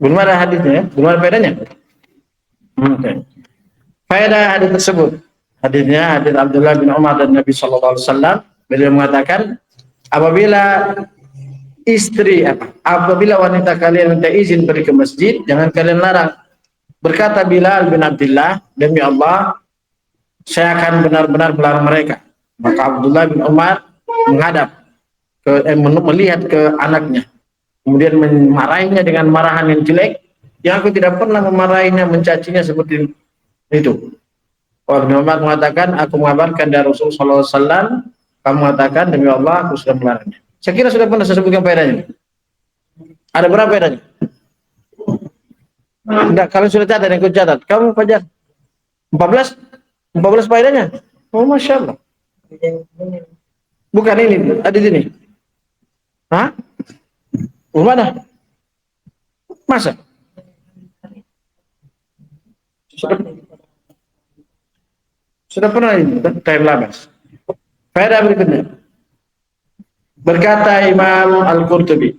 Belum ada hadisnya ya? Belum ada faedahnya? Oke. Faedah hadis tersebut. Hadisnya hadis Abdullah bin Umar dan Nabi sallallahu alaihi wasallam, beliau mengatakan, apabila apabila wanita kalian minta izin pergi ke masjid, jangan kalian larang. Berkata Bilal bin Abdullah, demi Allah, saya akan benar-benar melarang mereka. Maka Abdullah bin Umar menghadap melihat ke anaknya, kemudian memarahinya dengan marahan yang jelek, yang aku tidak pernah memarahinya, mencacinya seperti itu. Ibnu Umar mengatakan, aku mengabarkan dari Rasulullah SAW, kamu mengatakan demi Allah aku sudah melarangnya. Saya kira sudah pernah saya sebutkan faedahnya. Ada berapa faedahnya? Enggak, kalau sudah catat, yang ikut catat. Kamu Fajar? 14? 14 faedahnya? Oh, Masya Allah. Bukan ini, ada di sini. Hah? Mana? Masa? Sudah pernah ini, time labas. Faedah berikutnya. Berkata Imam Al-Qurtubi.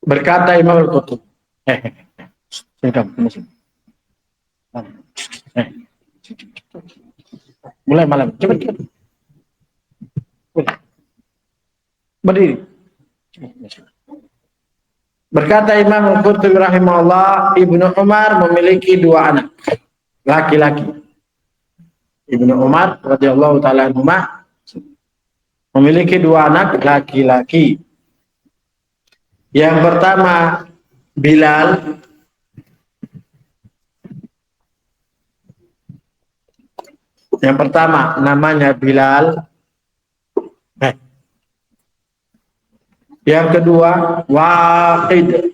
Berkata Imam Al-Qurtubi. Mulai malam. Cepat. Berdiri. Berkata Imam Al-Qurtubi rahimahullah, Ibnu Umar memiliki dua anak laki-laki. Ibnu Umar radhiyallahu taala anhuma memiliki dua anak laki-laki. Yang pertama Bilal, yang pertama namanya Bilal. Yang kedua Waqid.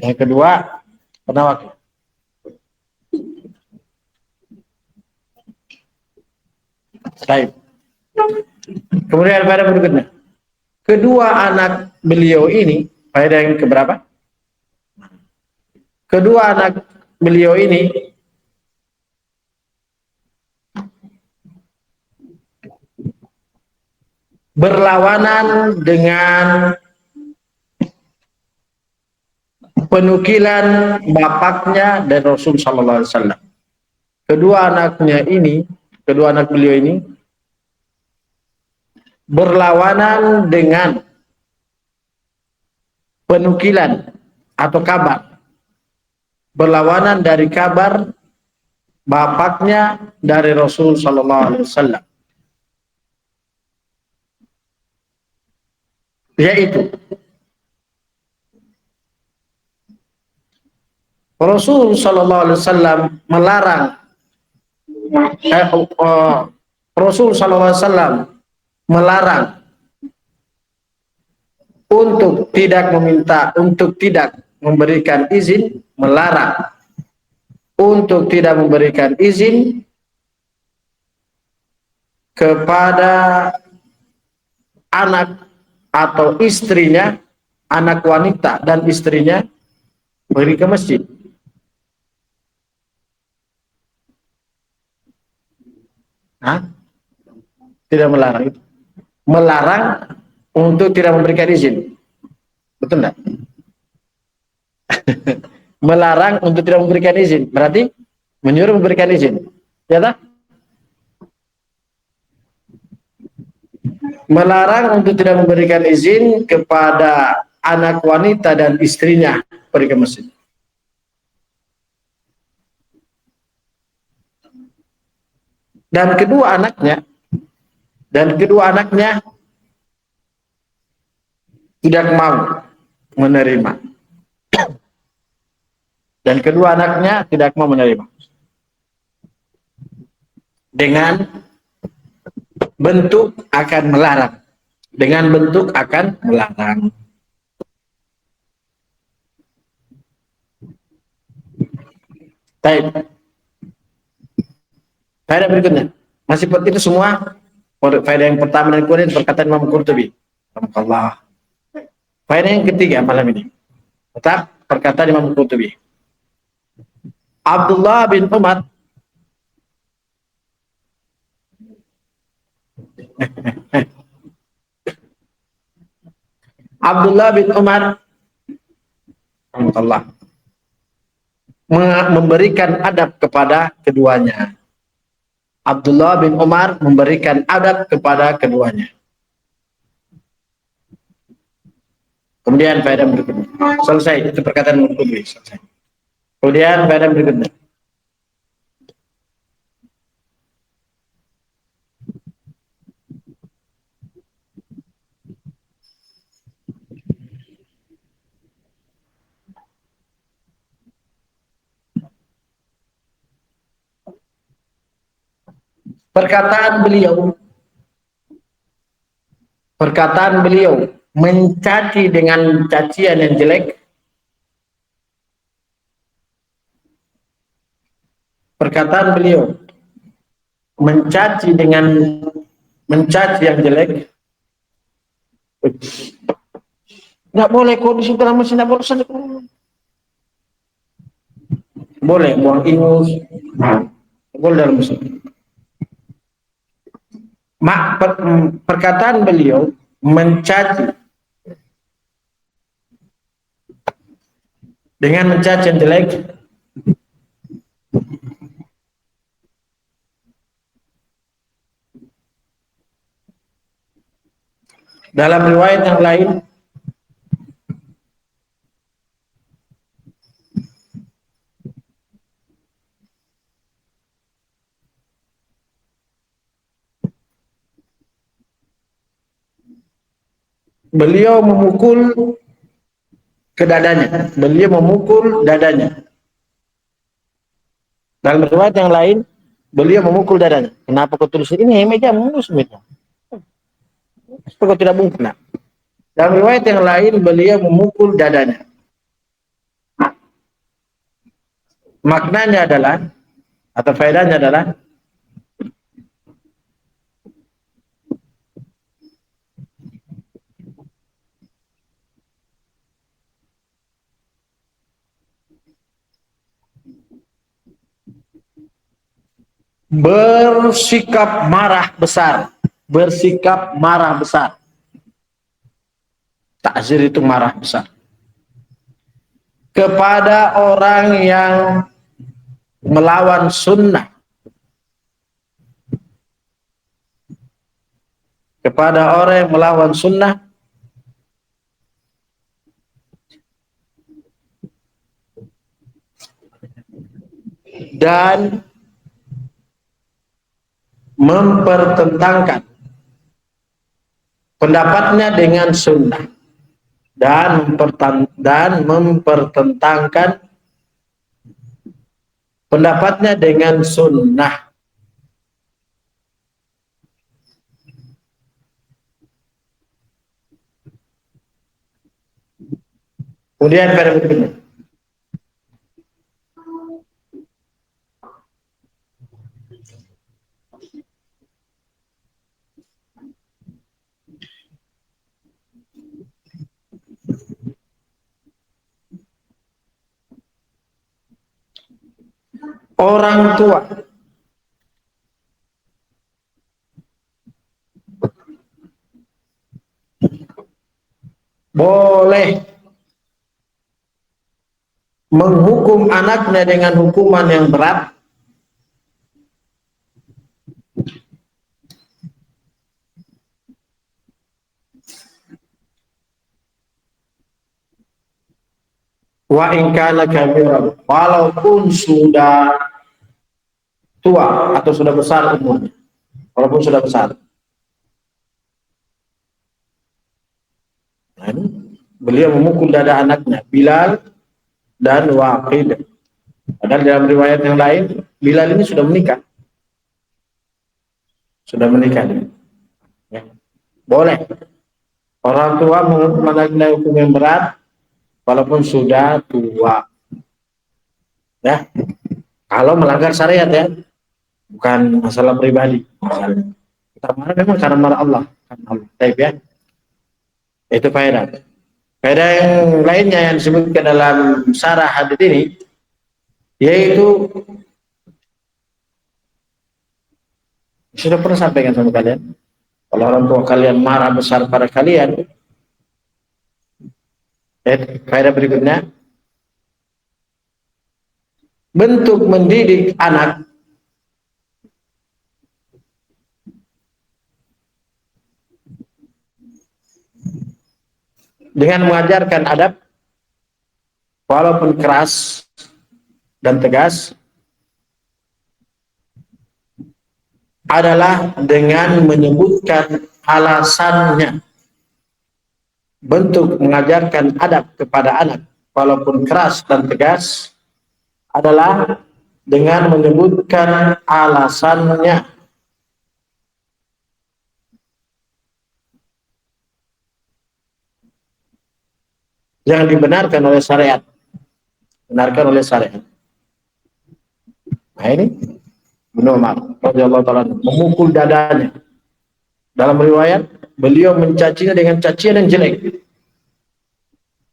Yang kedua pernah Waqid. Baik. Kemudian pada berikutnya, kedua anak beliau ini, faedah yang keberapa? Kedua anak beliau ini berlawanan dengan penukilan bapaknya dan Rasul sallallahu alaihi wasallam. Kedua anak beliau ini berlawanan dengan penukilan atau kabar, berlawanan dari kabar bapaknya dari Rasul sallallahu alaihi wasallam, yaitu Rasul sallallahu alaihi wasallam melarang Rasul sallallahu alaihi wasallam melarang untuk tidak memberikan izin, melarang untuk tidak memberikan izin kepada anak atau istrinya, anak wanita dan istrinya pergi ke masjid. Hah? Tidak melarang itu. Melarang untuk tidak memberikan izin. Betul enggak? Melarang untuk tidak memberikan izin. Berarti menyuruh memberikan izin. Ya tak? Melarang untuk tidak memberikan izin kepada anak wanita dan istrinya pergi ke masjid. Dan kedua anaknya tidak mau menerima. Dan kedua anaknya tidak mau menerima. Dengan bentuk akan melarang. Dengan bentuk akan melarang. Baik. Faedah berikutnya. Masih seperti itu semua. Faedah yang pertama dan kemudian perkataan Imam Qurtubi. Allah. Faedah yang ketiga malam ini. Tetap perkataan Imam Qurtubi. Abdullah bin Umar Abdullah bin Umar Allah memberikan adab kepada keduanya. Abdullah bin Umar memberikan adab kepada keduanya. Kemudian faedah berikutnya. Selesai, itu perkataan Al-Qudri. Selesai. Kemudian faedah berikutnya. Perkataan beliau mencaci dengan cacian yang jelek. Perkataan beliau mencaci dengan mencaci yang jelek. Nggak boleh kok di situ dalam mesin, nggak boleh. Boleh buang ingus, boleh dalam mesin. Perkataan beliau mencaci dengan mencaci yang jelek dalam riwayat yang lain beliau memukul ke dadanya, beliau memukul dadanya. Dalam riwayat yang lain beliau memukul dadanya. Kenapa kau tulis ini? Meja muslim. Kau tidak mungkin. Nah. Dalam riwayat yang lain beliau memukul dadanya. Maknanya adalah atau faedahnya adalah bersikap marah besar, bersikap marah besar. Takzir itu marah besar kepada orang yang melawan sunnah, kepada orang yang melawan sunnah dan mempertentangkan pendapatnya dengan sunnah dan mempertentangkan pendapatnya dengan sunnah. Kemudian pada berikutnya, orang tua boleh menghukum anaknya dengan hukuman yang berat wa in kana kabiran, walaupun sudah tua atau sudah besar umurnya, walaupun sudah besar. Nah, beliau memukul dada anaknya Bilal dan Waqid. Padahal dalam riwayat yang lain Bilal ini sudah menikah. Sudah menikah. Ya. Boleh orang tua menghukum anaknya hukum yang berat walaupun sudah tua. Ya. Kalau melanggar syariat ya. Bukan masalah pribadi. Kita marah memang karena marah Allah. Baik ya. Itu faedah. Faedah yang lainnya yang disebutkan dalam syarah hadits ini yaitu sudah pernah sampaikan sama kalian. Kalau orang tua kalian marah besar pada kalian, Faedah berikutnya, bentuk mendidik anak dengan mengajarkan adab walaupun keras dan tegas adalah dengan menyebutkan alasannya. Bentuk mengajarkan adab kepada anak walaupun keras dan tegas adalah dengan menyebutkan alasannya. Yang dibenarkan oleh syariat. Benarkan oleh syariat. Nah ini Ibnu Umar radhiyallahu taala memukul dadanya. Dalam riwayat, beliau mencacinya dengan cacian yang jelek.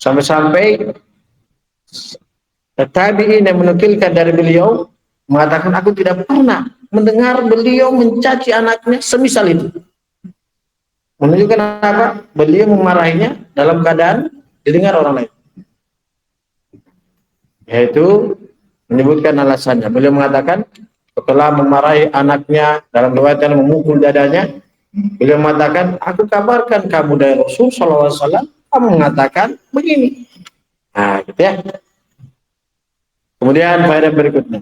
Sampai-sampai tabi'in yang menukilkan dari beliau mengatakan, aku tidak pernah mendengar beliau mencaci anaknya semisal itu. Menunjukkan apa? Beliau memarahinya dalam keadaan didengar orang lain. Yaitu menyebutkan alasannya. Beliau mengatakan setelah memarahi anaknya dalam riwayat yang memukul dadanya, beliau mengatakan, aku kabarkan kamu dari Rasul SAW, kamu mengatakan begini. Nah, gitu ya. Kemudian faedah berikutnya.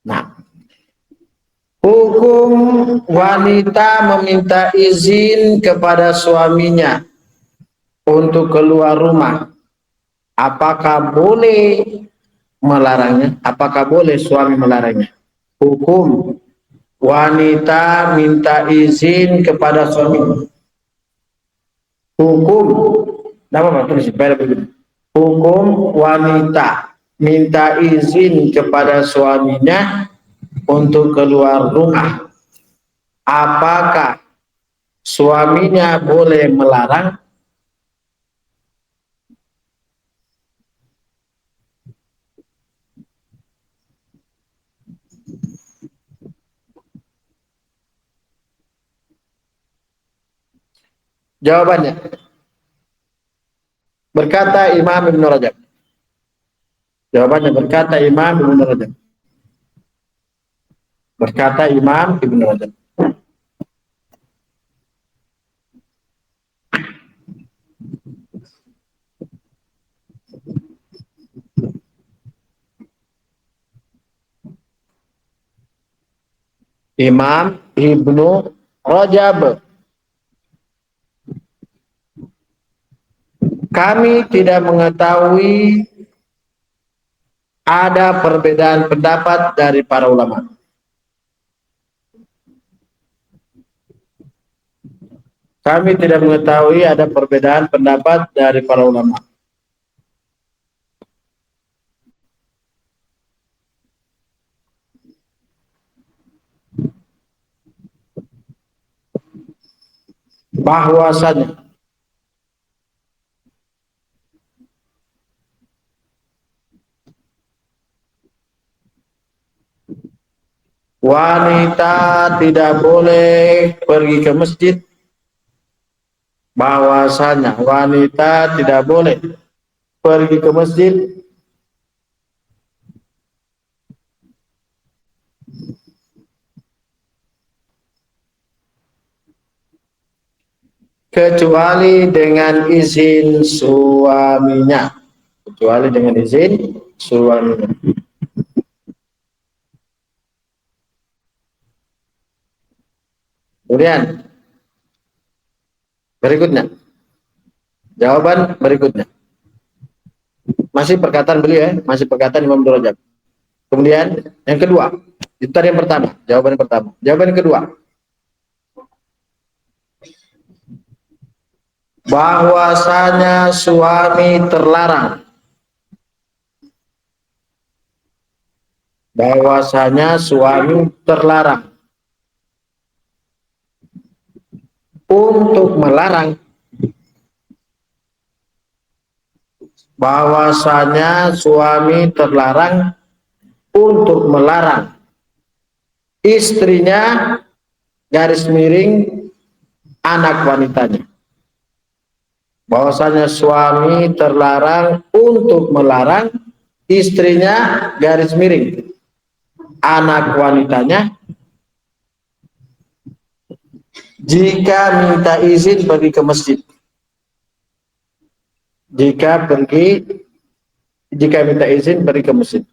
Nah, hukum wanita meminta izin kepada suaminya untuk keluar rumah. Apakah boleh melarangnya? Apakah boleh suami melarangnya? Hukum wanita minta izin kepada suami. Hukum, apa tulis? Hukum wanita minta izin kepada suaminya untuk keluar rumah. Apakah suaminya boleh melarang? Jawabannya, berkata Imam Ibn Rajab. Jawabannya berkata Imam Ibn Rajab. Berkata Imam Ibn Rajab. Imam Ibnu Rajab. Kami tidak mengetahui ada perbedaan pendapat dari para ulama. Kami tidak mengetahui ada perbedaan pendapat dari para ulama. Bahwasanya wanita tidak boleh pergi ke masjid. Bahwasanya wanita tidak boleh pergi ke masjid kecuali dengan izin suaminya. Kecuali dengan izin suaminya. Kemudian berikutnya, jawaban berikutnya. Masih perkataan beliau ya, masih perkataan Imam Ibnu Rajab. Kemudian yang kedua, itu tadi yang pertama, jawaban yang pertama. Jawaban yang kedua, bahwasanya suami terlarang. Bahwasanya suami terlarang untuk melarang bahwasanya suami terlarang untuk melarang istrinya garis miring anak wanitanya. Bahwasanya suami terlarang untuk melarang istrinya garis miring anak wanitanya jika minta izin pergi ke masjid. Jika minta izin pergi ke masjid.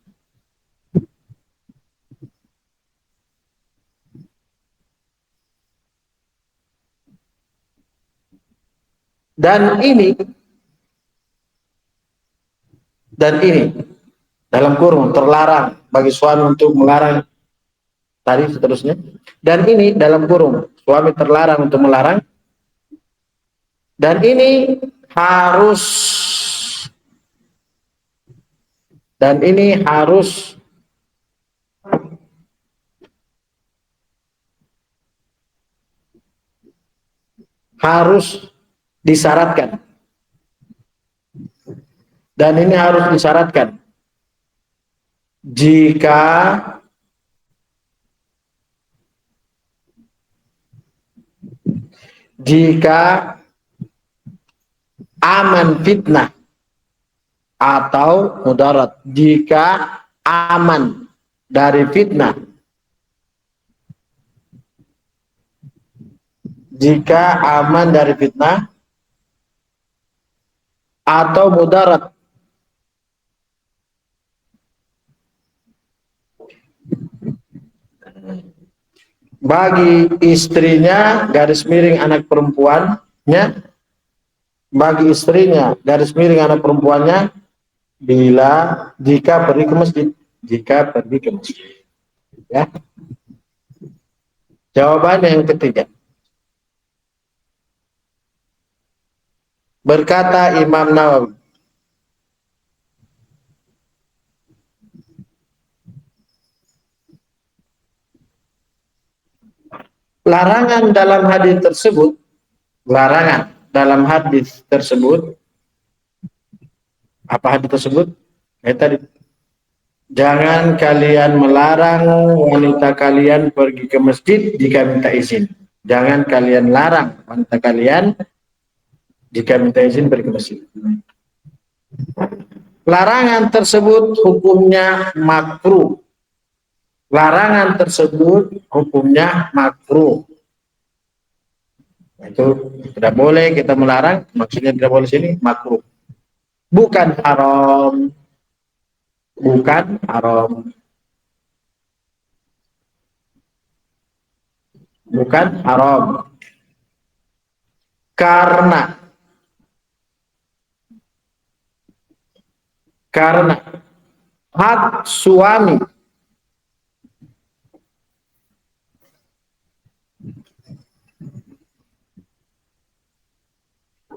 Dan ini dalam kurung terlarang bagi suami untuk melarang tadi seterusnya. Dan ini dalam kurung suami terlarang untuk melarang. Dan ini harus disyaratkan. Dan ini harus disyaratkan jika aman fitnah atau mudarat, jika aman dari fitnah, atau mudarat bagi istrinya garis miring anak perempuannya, jika pergi ke masjid, ya. Jawaban yang ketiga, berkata Imam Nawawi, larangan dalam hadis tersebut, apa hadis tersebut? Tadi, jangan kalian melarang wanita kalian pergi ke masjid jika minta izin. Jangan kalian larang wanita kalian jika minta izin pergi ke masjid. Larangan tersebut hukumnya makruh. Itu tidak boleh kita melarang, maksudnya tidak boleh sini makruh. Bukan haram. Karena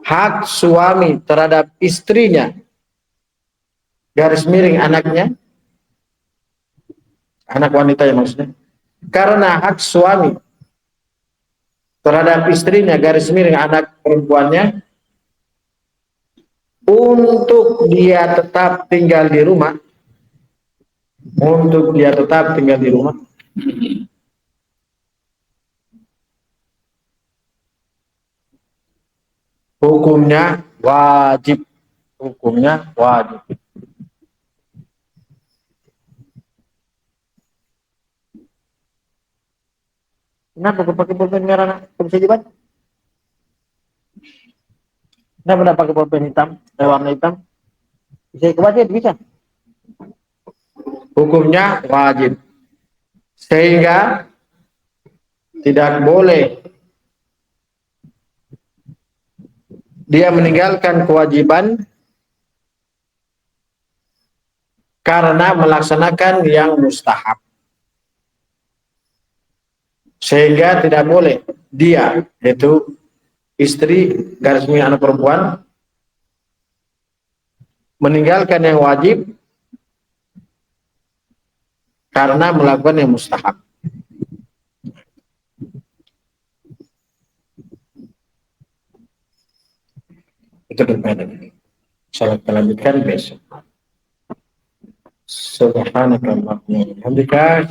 hak suami terhadap istrinya garis miring anaknya, anak wanita ya maksudnya, karena hak suami terhadap istrinya garis miring anak perempuannya untuk dia tetap tinggal di rumah, hukumnya wajib. Kenapa kau pakai pulpen merah? Bisa dibaca? Kenapa tidak pakai pulpen hitam, warna hitam? Bisa kebaca? Bisa. Hukumnya wajib. Sehingga tidak boleh dia meninggalkan kewajiban karena melaksanakan yang mustahab. Sehingga tidak boleh dia, yaitu istri garis miring anak perempuan, meninggalkan yang wajib karena melakukan yang mustahab. Itu berbeda. Salat kita lanjutkan besok. Subhanakallahumma wa bihamdika.